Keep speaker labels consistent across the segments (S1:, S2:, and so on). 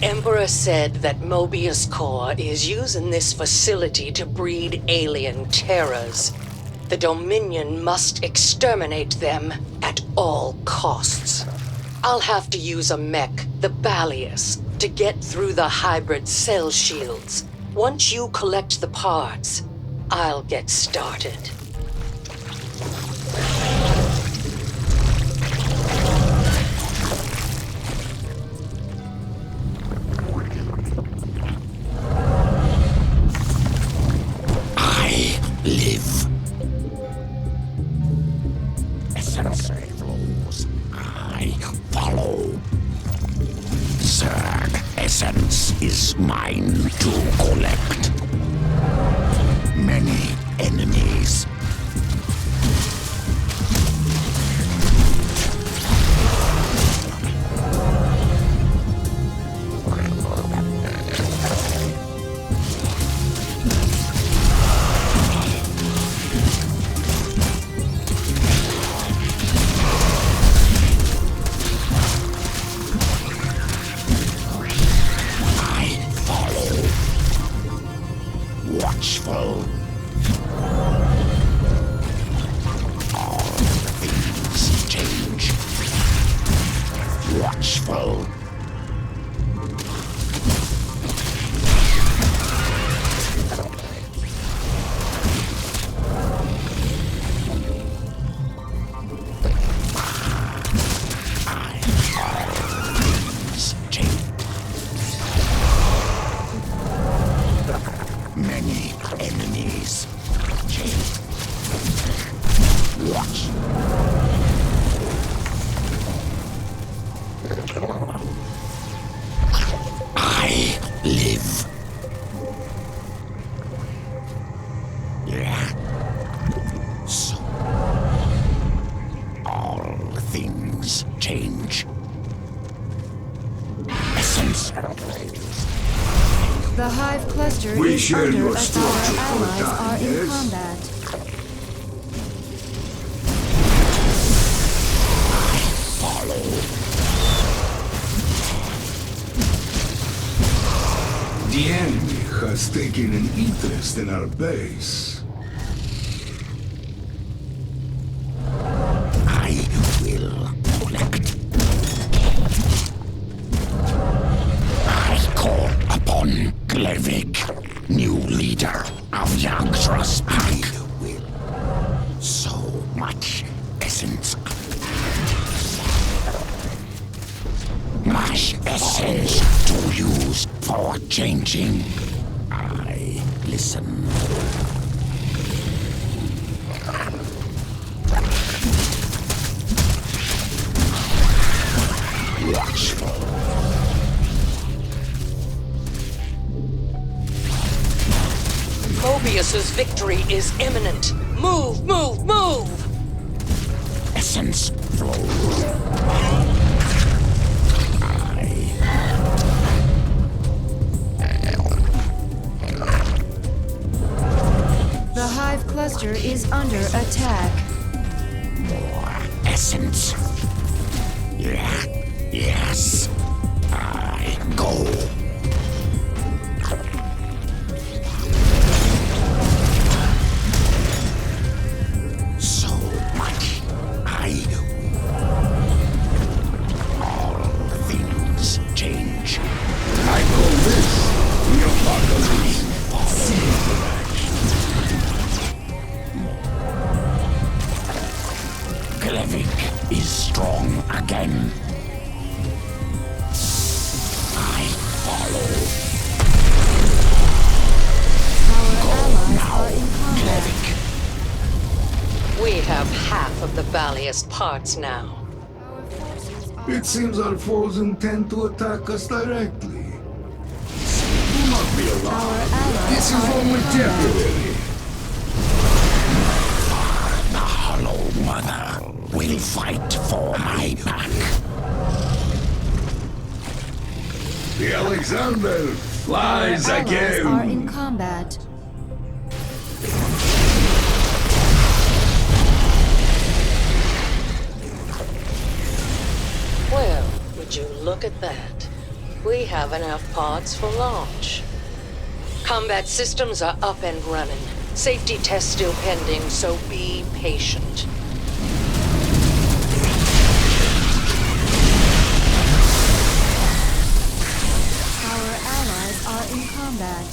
S1: Emperor said that Mobius Corps is using this facility to breed alien terrors. The Dominion must exterminate them at all costs. I'll have to use a mech, the Balius, to get through the hybrid cell shields. Once you collect the parts, I'll get started.
S2: I live. Essence flows. I follow. Zerg essence is mine to collect. Many enemies. Watchful. All things change. Watchful. Many enemies. Watch. I live. Yeah. So all things change. Essence.
S3: The Hive cluster
S4: We
S3: is
S4: share
S3: under
S4: your
S3: as our
S4: structure for
S3: allies
S4: time,
S3: are in
S4: yes?
S3: combat.
S2: Follow.
S4: The enemy has taken an interest in our base.
S2: I will collect. I call upon Glevik, new leader of Yagdra's pack. I will. So much essence. My essence to use for changing. I listen. Watchful.
S1: Mobius's victory is imminent. Move, move, move!
S2: Essence flows.
S3: The Hive cluster is under attack.
S2: More essence. Yeah. Yes. I go. So much. All things change.
S4: I call this the apocalypse.
S2: Glevik is strong again. I follow.
S3: Our allies
S2: Now,
S3: are in combat.
S2: Glevik.
S1: We have half of the Balius parts now.
S3: Our forces are
S4: It seems our foes intend to attack us directly. Do not be
S3: Our
S4: alarmed.
S3: allies
S4: This is
S3: are in
S4: only
S3: combat.
S4: temporary.
S2: The Hollow Mother will fight for my pack.
S4: The Alexander flies
S3: Our allies are in
S4: again.
S3: combat.
S1: Well, would you look at that? We have enough pods for launch. Combat systems are up and running. Safety tests still pending, so be patient.
S3: Our allies are in combat.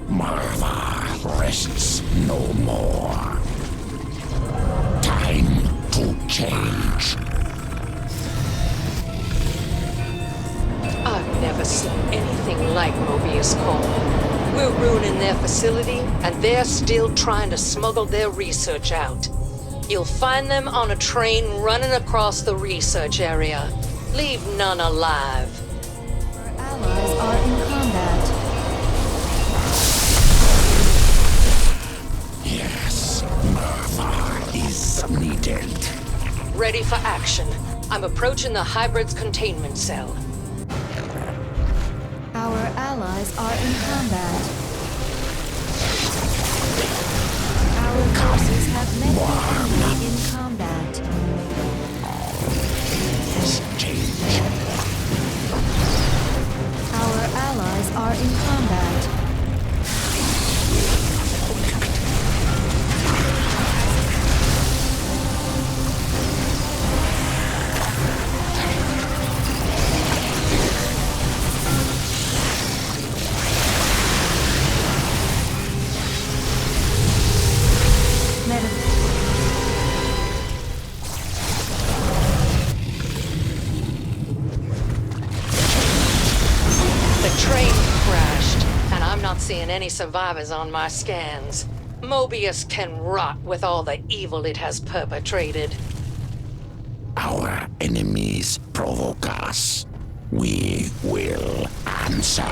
S2: Marva rests no more. Time to change.
S1: I've never seen anything like Mobius Core. We're ruining their facility, and they're still trying to smuggle their research out. You'll find them on a train running across the research area. Leave none alive.
S3: Our allies are in combat.
S2: Yes, Marva is needed.
S1: Ready for action. I'm approaching the hybrid's containment cell.
S3: Our allies are in combat. Our forces have met the enemy in combat.
S2: Change.
S3: Our allies are in combat.
S1: Seeing any survivors on my scans. Mobius can rot with all the evil it has perpetrated.
S2: Our enemies provoke us. We will answer.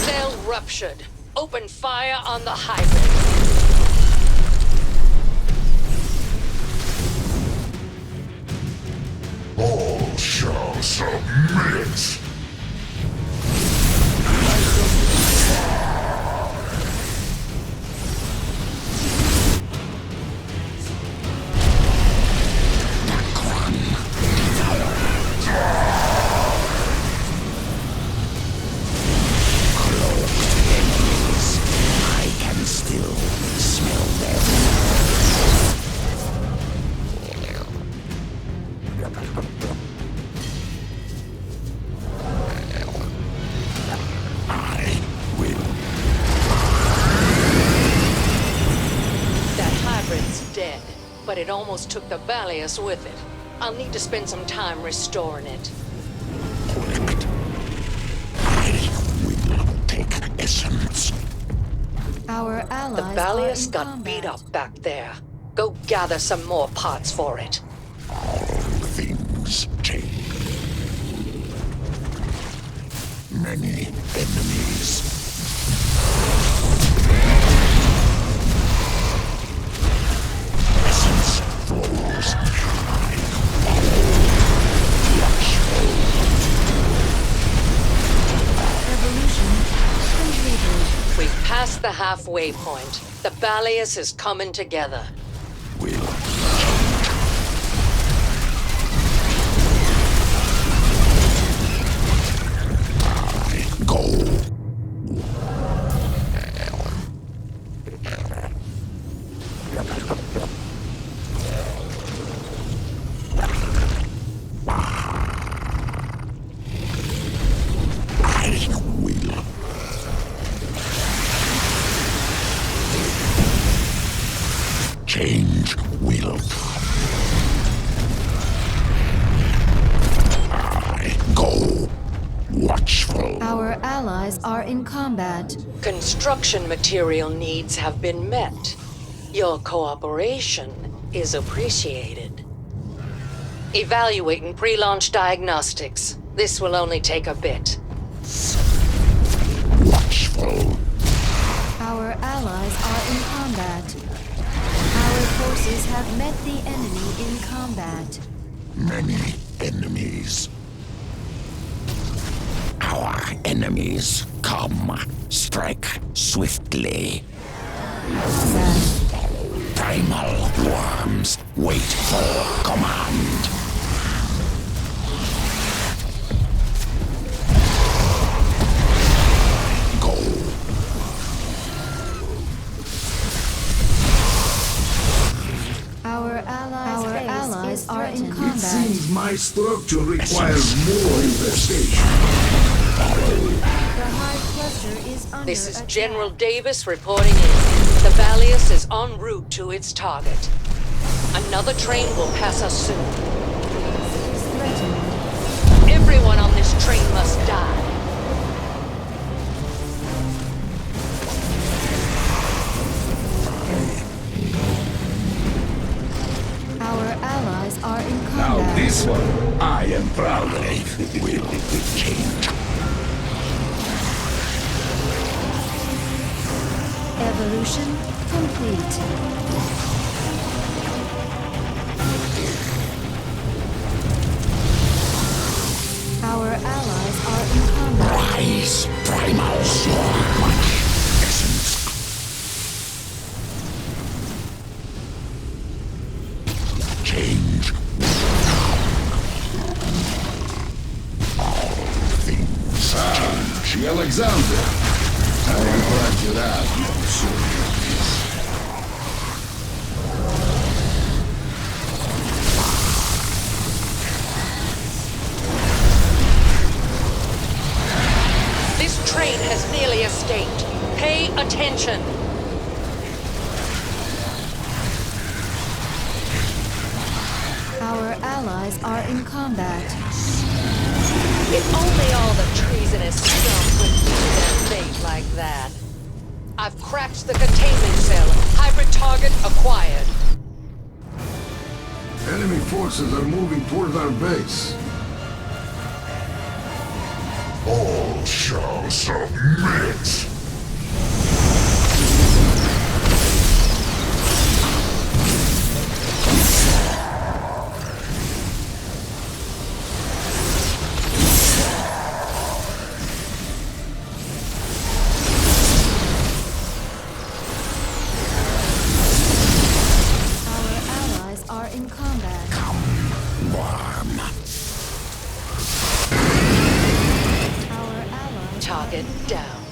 S1: Cell ruptured. Open fire on the hybrid.
S4: All shall submit.
S1: But it almost took the Balius with it. I'll need to spend some time restoring it.
S2: Correct. I will take essence.
S3: Our allies
S1: The Balius
S3: are in
S1: got
S3: combat.
S1: beat up back there. Go gather some more parts for it.
S2: All things change. Many enemies. Essence flows high. Watchful.
S3: Revolution completed.
S1: We've passed the halfway point. The Balius is coming together.
S2: Will go. I will. Change will come. I go. Watchful.
S3: Our allies are in combat.
S1: Construction material needs have been met. Your cooperation is appreciated. Evaluating pre-launch diagnostics. This will only take a bit.
S2: Watchful.
S3: Our allies are in combat. Our forces have met the enemy in combat.
S2: Many enemies. Our enemies come. Strike swiftly. Primal worms wait for command.
S4: My structure requires more investigation.
S3: The hive cluster is under
S1: This is
S3: attack.
S1: General Davis reporting in. The Valius is en route to its target. Another train will pass us soon.
S3: Is threatened.
S1: Everyone on this train must die.
S3: Our allies are in
S2: Now
S3: combat.
S2: this one, I am proud of, will change.
S3: Evolution complete. Our allies are in combat.
S2: Rise, primal swarm. Essence. Change. All things change.
S4: Alexander, I brought you out, monsieur.
S1: This train has nearly escaped. Pay attention.
S3: Our allies are in combat.
S1: If only all the treasonous scum would meet their fate like that. I've cracked the containment cell. Hybrid target acquired.
S4: Enemy forces are moving toward our base.
S2: All shall submit.
S3: Our allies are in combat.
S2: Warm.
S3: Our allies
S1: Target down.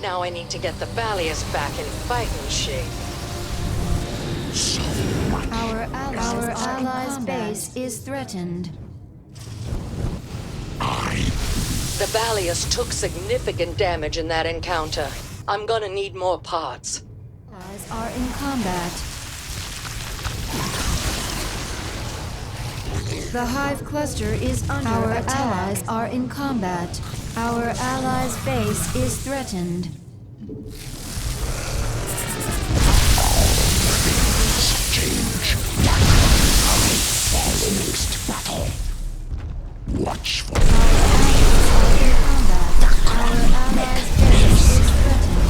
S1: Now I need to get the Valius back in fighting shape.
S3: Our allies' base is threatened.
S1: The Valius took significant damage in that encounter. I'm gonna need more parts.
S3: Allies are in combat. The hive cluster is under attack. Our allies are in combat. Our allies' base is threatened.
S2: Change. For the next battle. Watch for
S3: Our allies' base is threatened.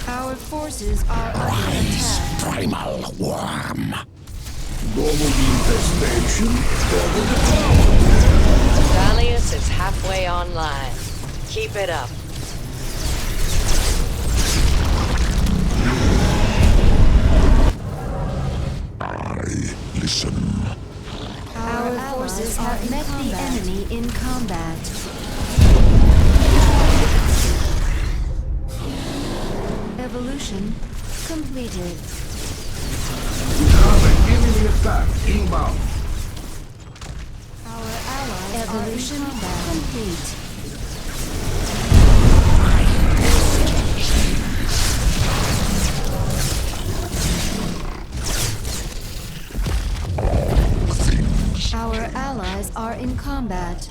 S3: Our forces are under attack.
S2: primal worm.
S4: Double the infestation, double the power.
S1: Valius is halfway online. Keep it up.
S2: Listen.
S3: Our forces have met the enemy in combat. Evolution completed.
S4: We have an enemy attack inbound.
S3: Our allies evolution complete. Our allies are in combat.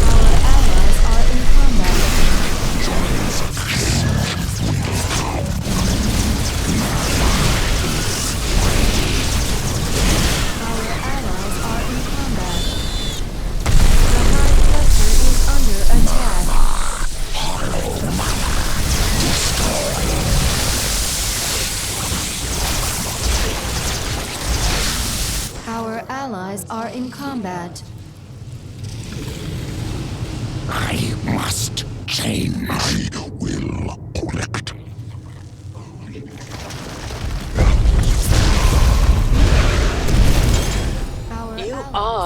S3: Our allies are in combat. Our allies are in combat. The hive cluster is under attack. Our allies are in combat.
S2: I must change. I will collect.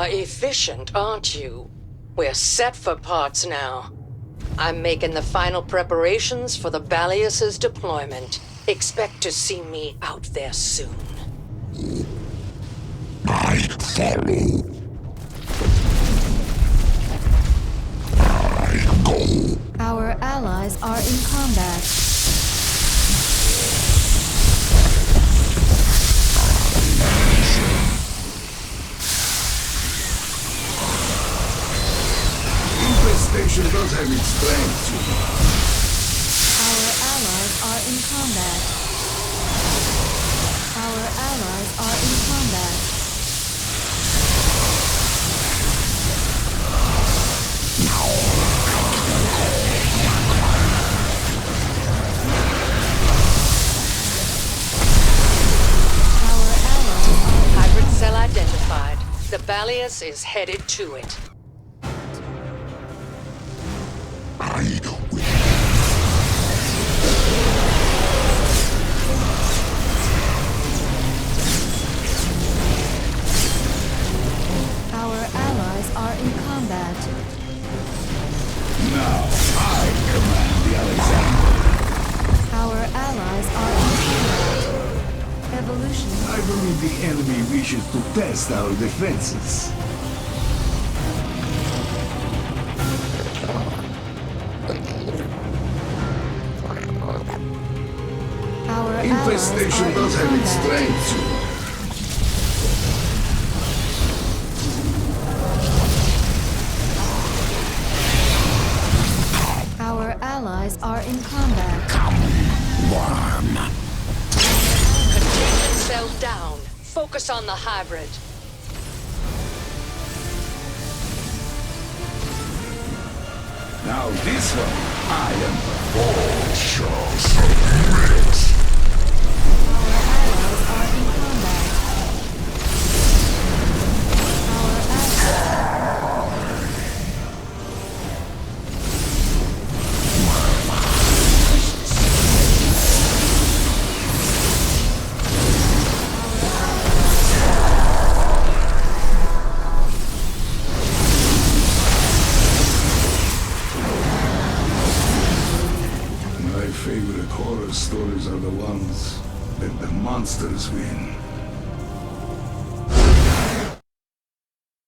S1: efficient, aren't you? We're set for parts now. I'm making the final preparations for the Balius's deployment. Expect to see me out there soon.
S2: I follow. I go.
S3: Our allies are in combat.
S4: Infestation does have its strengths, you know.
S3: Our allies are in combat. Our allies are in combat. Our allies are
S1: Hybrid cell identified. The Balius is headed to it.
S2: I will.
S3: Our allies are in combat.
S2: Now I command the Alexander.
S3: Our allies are in combat. Evolution.
S4: I believe the enemy wishes to test our defenses.
S3: Our
S4: Infestation
S3: allies are
S4: does
S3: in
S4: have its
S3: combat.
S4: strengths, you know.
S3: Our allies are in combat.
S2: Worm.
S1: Containment cell down. Focus on the hybrid.
S4: Now this one, I am
S2: All shall submit.
S3: Our allies are in combat. Our allies.
S4: My favorite horror stories are the ones that the monsters win.